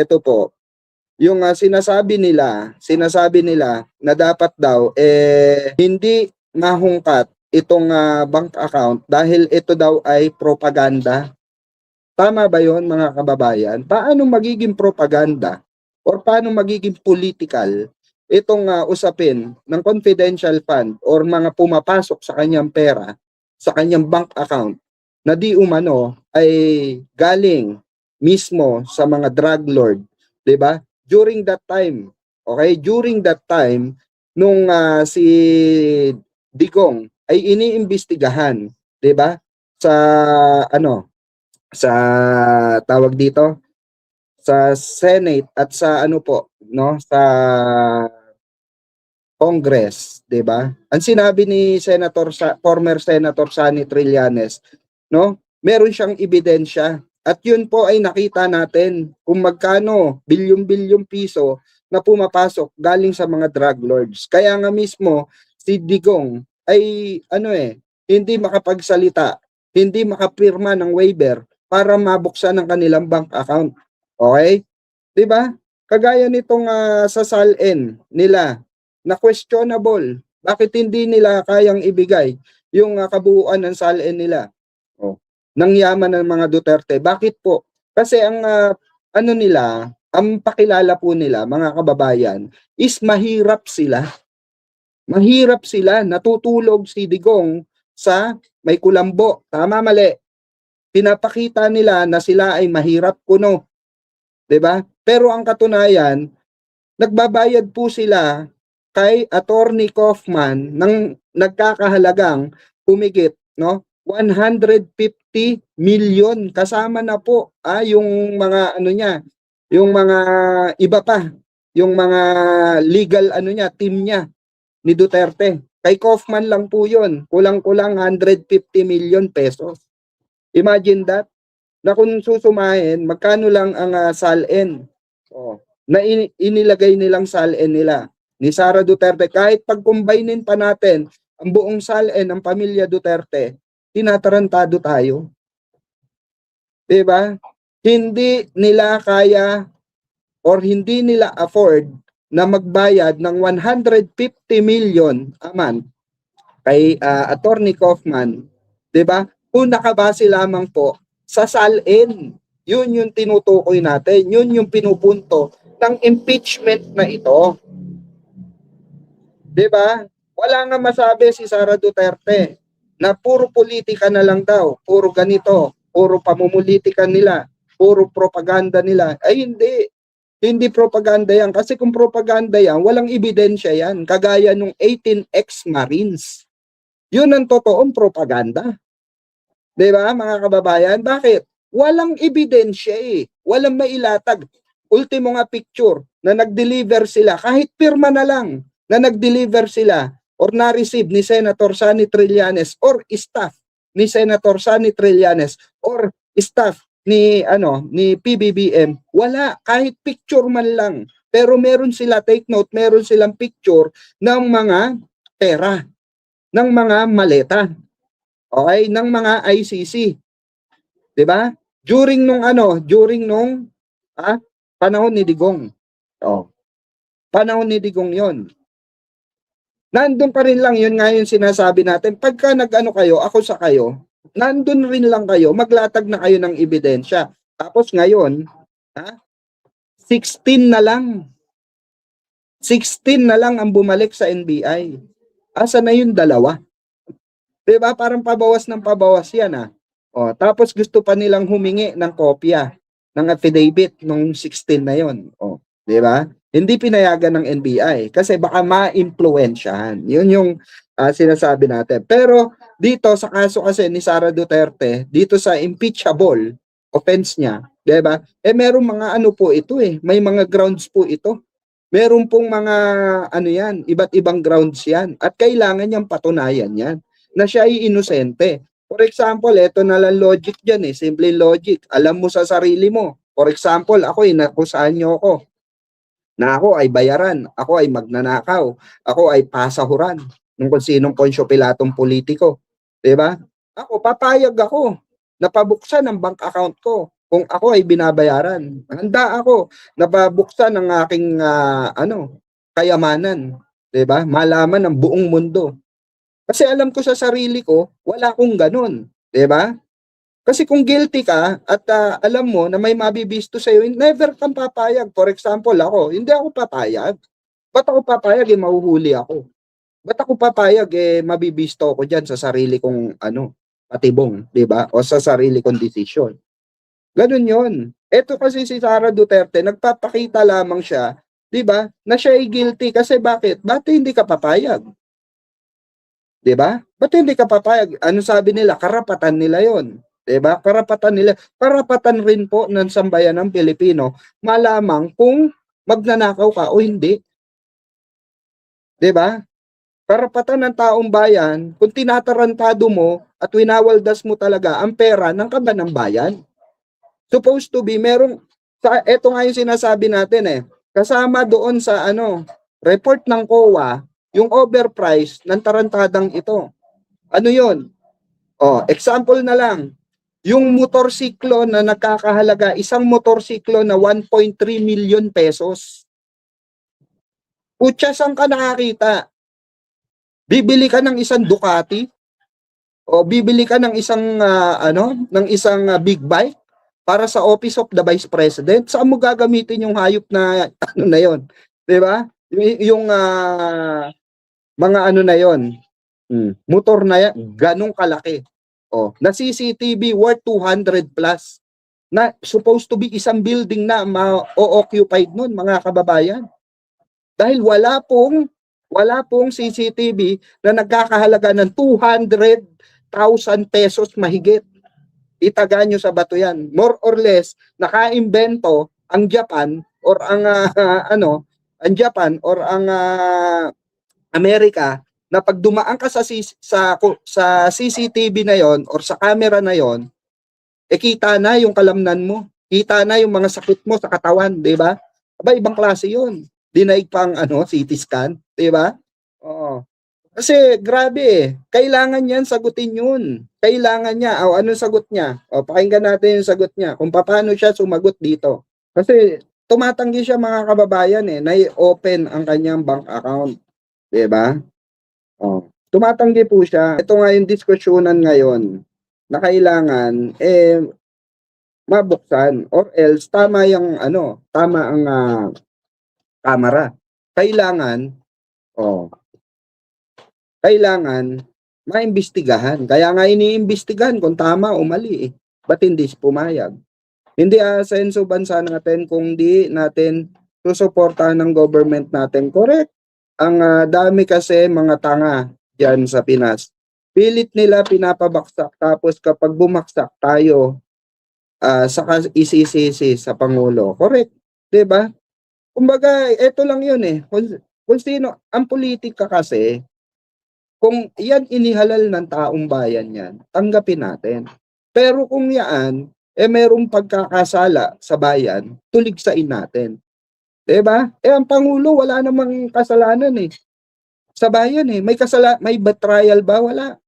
ito po, yung sinasabi nila na dapat daw hindi mahungkat itong bank account dahil ito daw ay propaganda. Tama ba 'yon, mga kababayan? Paano magiging propaganda or paano magiging political itong usapin ng confidential fund or mga pumapasok sa kanyang pera sa kanyang bank account na di umano ay galing mismo sa mga drug lord, 'di ba? During that time, okay? During that time nung si Digong ay iniimbestigahan, 'di ba? Sa ano, sa tawag dito, sa Senate at sa ano po, no, sa Congress, 'di ba? Ang sinabi ni former Senator Sonny Trillanes, no? Meron siyang ebidensya at 'yun po ay nakita natin kung magkano bilyon-bilyong piso na pumapasok galing sa mga drug lords. Kaya nga mismo si Digong ay hindi makapagsalita, hindi makapirma ng waiver para mabuksan ang kanilang bank account. Okay? 'Di ba? Kagaya nitong sa SALN nila na questionable. Bakit hindi nila kayang ibigay yung kabuuan ng SALN nila? Oh, ng yaman ng mga Duterte. Bakit po? Kasi ang ang pakilala po nila, mga kababayan, is mahirap sila. Mahirap sila. Natutulog si Digong sa may kulambo. Tama, mali. Pinapakita nila na sila ay mahirap kuno. 'Di ba? Pero ang katunayan, nagbabayad po sila kay Attorney Kaufman ng nagkakahalagang humigit, no, 150 million, kasama na po yung mga niya, yung mga iba pa, yung mga legal team niya ni Duterte. Kay Kaufman lang po 'yon, kulang-kulang 150 million pesos. Imagine that, na kung susumahin, magkano lang ang SALN na inilagay nilang SALN nila ni Sara Duterte. Kahit pag-combinein pa natin ang buong SALN ng pamilya Duterte, tinatarantado tayo. 'Di ba? Hindi nila kaya or hindi nila afford na magbayad ng 150 million a month kay Attorney Kaufman, 'di ba? Kung nakabase lamang po sa SALN. Yun yung tinutukoy natin, yun yung pinupunto ng impeachment na ito. 'Di ba? Wala nga masabi si Sara Duterte na puro politika na lang daw, puro ganito, puro pamumulitika nila, puro propaganda nila. Ay hindi. Hindi propaganda yan. Kasi kung propaganda yan, walang ebidensya yan. Kagaya nung 18 ex-Marines. Yun ang totoong propaganda. 'Di ba, mga kababayan? Bakit? Walang ebidensya eh. Walang mailatag. Ultimo nga picture na nag-deliver sila, kahit pirma na lang, na nag-deliver sila or na-receive ni Senator Sonny Trillanes or staff ni Senator Sonny Trillanes or staff ni PBBM, wala, kahit picture man lang. Pero meron sila, take note, meron silang picture ng mga pera, ng mga maleta, okay, ng mga ICC. 'Di ba? During nung panahon ni Digong. Panahon ni Digong 'yon. Nandun pa rin lang, yun nga yung sinasabi natin. Pagka kayo, ako sa kayo, nandun rin lang kayo, maglatag na kayo ng ebidensya. Tapos ngayon, 16 na lang. 16 na lang ang bumalik sa NBI. Asa na yung dalawa? 'Di ba? Parang pabawas ng pabawas yan tapos gusto pa nilang humingi ng kopya ng affidavit nung 16 na yon. 'Di ba? Hindi pinayagan ng NBI kasi baka ma-impluwensyahan. Yun yung sinasabi natin. Pero dito sa kaso kasi ni Sara Duterte, dito sa impeachable offense niya, 'di ba? Merong mga po ito may mga grounds po ito. Meron pong mga yan, iba't ibang grounds yan at kailangan niyang patunayan yan na siya ay inosente. For example, ito na lang logic diyan simple logic. Alam mo sa sarili mo. For example, ako nakusaan niyo ako na ako ay bayaran, ako ay magnanakaw, ako ay pasahuran ng kung sinong Poncio Pilatong politiko. 'Di ba? Ako, papayag ako na pabuksan ang bank account ko kung ako ay binabayaran. Handa ako na babuksan ang aking kayamanan, 'di ba? Malaman ng buong mundo. Kasi alam ko sa sarili ko, wala akong gano'n, 'di ba? Kasi kung guilty ka at alam mo na may mabibisto sa iyo, never kang papayag. For example, ako, hindi ako papayag. Ba't ako papayag, mahuhuli ako? Ba't ako papayag, mabibisto ako diyan sa sarili kong patibong, 'di ba? O sa sarili kong desisyon. Gano'n 'yon. Eto kasi si Sara Duterte, nagpapakita lamang siya, 'di ba, na siya ay guilty kasi bakit? Ba't hindi ka papayag? 'Di ba? Ba't hindi ka papayag? Ano sabi nila? Karapatan nila 'yon. 'Di ba? Karapatan nila. Karapatan rin po ng sambayanang Pilipino malamang kung magnanakaw ka o hindi. 'Di ba? Karapatan ng taong bayan kung tinatarantado mo at winawaldas mo talaga ang pera ng kaban ng bayan. Supposed to be eto nga yung sinasabi natin kasama doon sa report ng COA, yung overprice ng tarantadang ito. Ano yun? Example na lang, yung motorsiklo na nagkakahalaga, isang motorsiklo na 1.3 million pesos. Putya, saan ka nakakita? Bibili ka ng isang Ducati o bibili ka ng isang big bike para sa Office of the Vice President. Saan mo gagamitin yung hayop na na yon? 'Di ba? Yung mga na yon. Motor na yan, ganong kalaki. Na CCTV worth 200 plus. Na supposed to be isang building na ma-occupied nun, mga kababayan. Dahil wala pong CCTV na nagkakahalaga ng 200,000 pesos mahigit. Itaga nyo sa bato yan. More or less, nakaimbento ang Japan or ang Amerika na pag dumaan ka sa CCTV na yon or sa camera na yon, kita na yung kalamnan mo. Kita na yung mga sakit mo sa katawan, 'di ba? Aba, ibang klase 'yon. Dinaig pang CT scan, 'di ba? Oo. Kasi grabe kailangan yan sagutin yun. Kailangan niya. Anong sagot niya? Pakinggan natin yung sagot niya. Kung paano siya sumagot dito. Kasi tumatanggi siya, mga kababayan na i-open ang kanyang bank account. 'Di ba? Tumatanggi po siya. Ito nga yung diskusyonan ngayon na kailangan mabuksan or else tama ang kamera. Kailangan maimbestigahan. Kaya nga iniimbestigahan kung tama o mali Ba't hindi pumayag? Hindi asenso bansa natin kung di natin susuportahan ng government natin. Correct. Ang dami kasi mga tanga diyan sa Pinas. Pilit nila pinapabaksak tapos kapag bumaksak tayo saka isisisi sa Pangulo. Correct. 'Di ba? Kumbaga, ito lang 'yun Kung sino ang politika kasi, kung yan inihalal ng taong bayan yan, tanggapin natin. Pero kung yan, merong pagkakasala sa bayan, tuligsain natin. 'Di ba? Ang Pangulo wala namang kasalanan sa bayan may betrayal ba? Wala.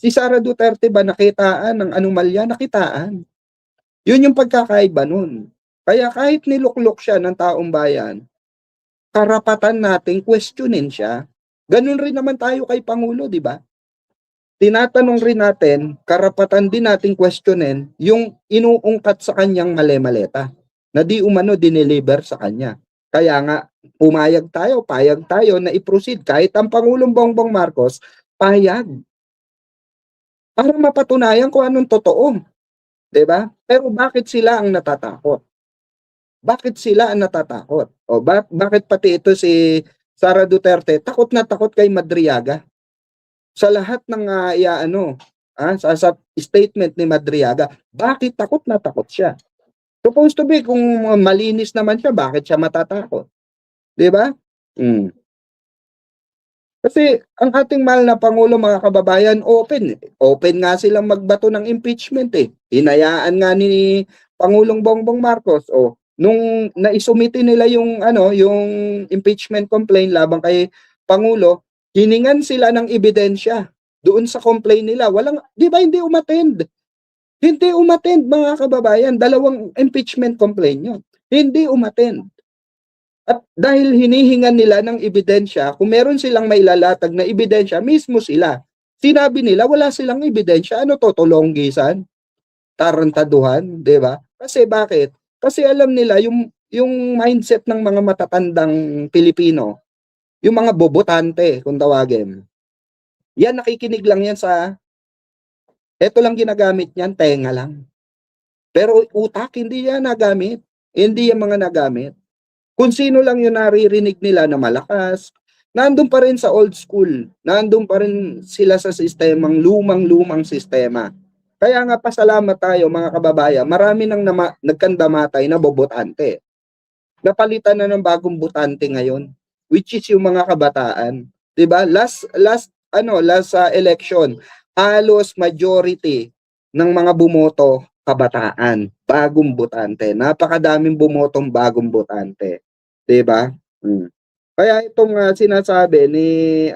Si Sara Duterte ba nakitaan ng anomalya? Nakitaan. Yun yung pagkakaiba nun. Kaya kahit niluklok siya ng taong bayan, karapatan nating questionin siya. Ganun rin naman tayo kay Pangulo, di ba? Tinatanong rin natin, karapatan din nating questionin yung inuungkat sa kanyang mali-maleta na di umano dineliver sa kanya. Kaya nga, payag tayo na i-proceed kahit ang Pangulong Bongbong Marcos, payag. Para mapatunayan kung anong totoo. 'Di ba? Pero bakit sila ang natatakot? Bakit sila ang natatakot? Bakit pati ito si Sara Duterte takot na takot kay Madriaga? Sa lahat ng sa statement ni Madriaga, bakit takot na takot siya? Supposed to be kung malinis naman siya, bakit siya matatakot? 'Di ba? Kasi ang ating mahal na Pangulo, mga kababayan, open nga silang magbato ng impeachment Hinayaan nga ni Pangulong Bongbong Marcos nung naisumite nila yung impeachment complaint laban kay Pangulo, hiningan sila ng ebidensya doon sa complaint nila. Di ba hindi umattend? Hindi umattend, mga kababayan. Dalawang impeachment complaint yun. Hindi umattend. At dahil hinihingan nila ng ebidensya, kung meron silang mailalatag na ebidensya, mismo sila. Sinabi nila, wala silang ebidensya. Ano to, tulonggisan? Tarantaduhan, 'di ba? Kasi bakit? Kasi alam nila yung mindset ng mga matatandang Pilipino, yung mga bobotante kung tawagin. Yan, nakikinig lang yan sa eto lang ginagamit niyan, tenga lang. Pero utak hindi yan nagamit. Hindi yan mga nagamit. Kung sino lang yung naririnig nila na malakas, nandun pa rin sa old school. Nandun pa rin sila sa sistemang lumang-lumang sistema. Kaya nga pasalamat tayo mga kababayan, marami nang nagkandamatay na bobotante. Napalitan na ng bagong botante ngayon, which is yung mga kabataan. 'Di ba? Last election, halos majority ng mga bumoto kabataan, bagong botante. Napakadaming bumotong bagong botante. 'Di ba? Kaya itong sinasabi ni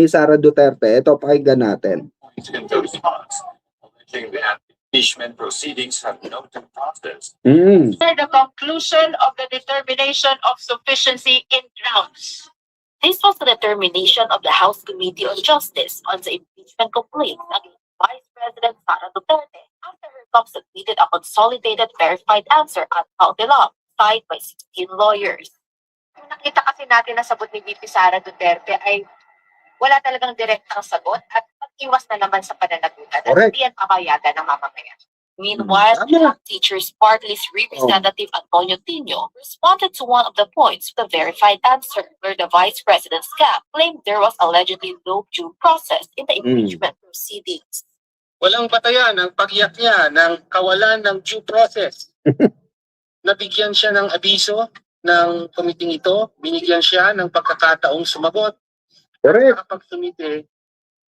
Sara Duterte, ito pakinggan natin. Impeachment proceedings have no due process. The conclusion of the determination of sufficiency in grounds. This was the determination of the House Committee on Justice on the impeachment complaint against Vice President Sara Duterte after her COP submitted a consolidated verified answer at Caldelam, signed by 16 lawyers. Kung nakita kasi natin na sagot ni VP Sara Duterte ay wala talagang direktang sagot at iwas na naman sa pananagutan at hindi yan papayagan ng mamamayan. Meanwhile, Teachers Party List Representative Antonio Tino responded to one of the points with a verified answer where the Vice President's camp claimed there was allegedly no due process in the impeachment proceedings. Walang batayan ang pagyak niya ng kawalan ng due process. Nabigyan siya ng abiso ng komiting ito, binigyan siya ng pagkakataong sumagot. Correct. Nakapagsumite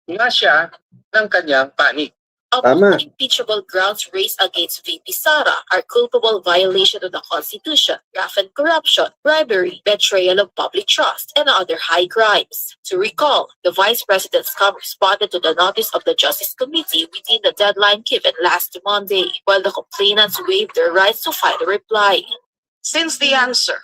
nga siya ng kanyang panig. Among the impeachable grounds raised against VP Sara are culpable violation of the Constitution, rampant corruption, bribery, betrayal of public trust, and other high crimes. To recall, the Vice President's camp responded to the notice of the Justice Committee within the deadline given last Monday, while the complainants waived their rights to file a reply. Since the answer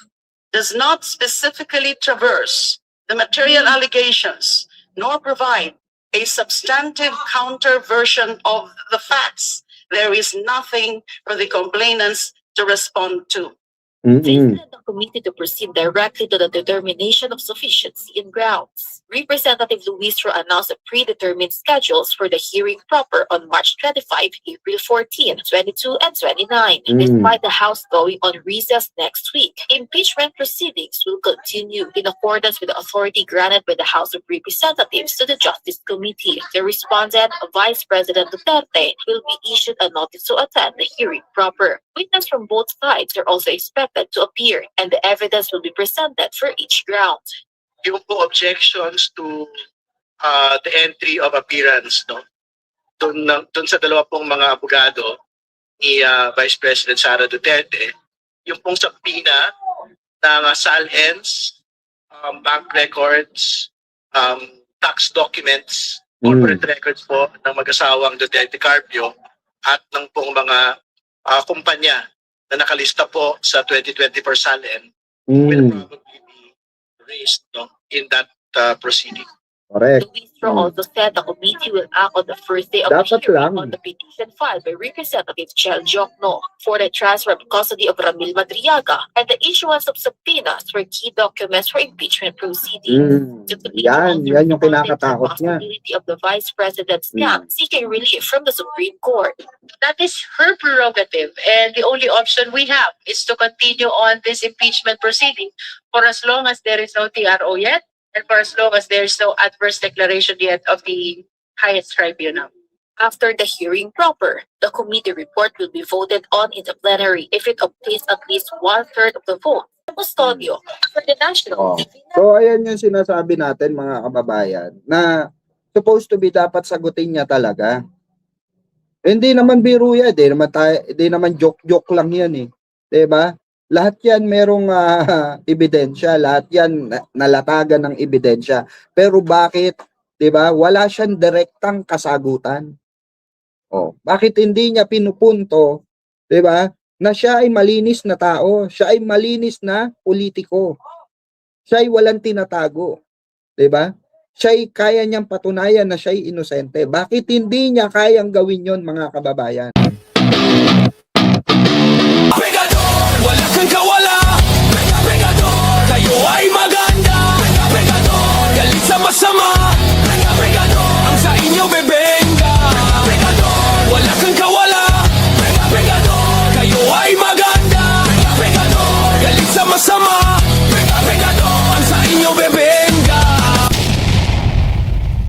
does not specifically traverse the material allegations nor provide a substantive counter version of the facts, there is nothing for the complainants to respond to. They led the committee to proceed directly to the determination of sufficiency in grounds. Representative Luis Ro announced the predetermined schedules for the hearing proper on March 25, April 14, 22, and 29. Despite the House going on recess next week, impeachment proceedings will continue in accordance with the authority granted by the House of Representatives to the Justice Committee. The respondent, Vice President Duterte, will be issued a notice to attend the hearing proper. Witnesses from both sides are also expected to appear, and the evidence will be presented for each ground. Yung po objections to the entry of appearance, no? Doon sa dalawa pong mga abogado ni Vice President Sara Duterte, yung pong subpoena ng SALHENS, bank records, tax documents, corporate records po ng mag-asawang Duterte Carpio at ng pong mga kumpanya na nakalista po sa 2024 SALN will probably be raised in that proceeding. Correct. Luis Ro also said the committee will act on the first day of the hearing on the petition filed by Representative Chel Jokno for the transfer of custody of Ramil Madriaga and the issuance of subpoenas for key documents for impeachment proceedings. Yan yung kinakatakot niya. Possibility of the Vice President's camp seeking relief from the Supreme Court. That is her prerogative, and the only option we have is to continue on this impeachment proceeding for as long as there is no TRO yet, and for as long as there is no adverse declaration yet of the highest tribunal. After the hearing proper, the committee report will be voted on in the plenary if it obtains at least 1/3 of the vote. Custodio for the national TV. So ayan yung sinasabi natin mga kababayan na supposed to be dapat sagutin niya talaga. Hindi naman biro yan, hindi naman joke-joke lang yan eh. 'Di ba? Lahat yan merong ebidensya, lahat yan nalatagan ng ebidensya. Pero bakit, 'di ba? Wala siyang direktang kasagutan. Oh, bakit hindi niya pinupunto, 'di ba? Na siya ay malinis na tao, siya ay malinis na politiko. Siya ay walang tinatago, 'di ba? Siya ay kaya niyang patunayan na siya ay inosente. Bakit hindi niya kayang gawin 'yon, mga kababayan? Wala kang gawa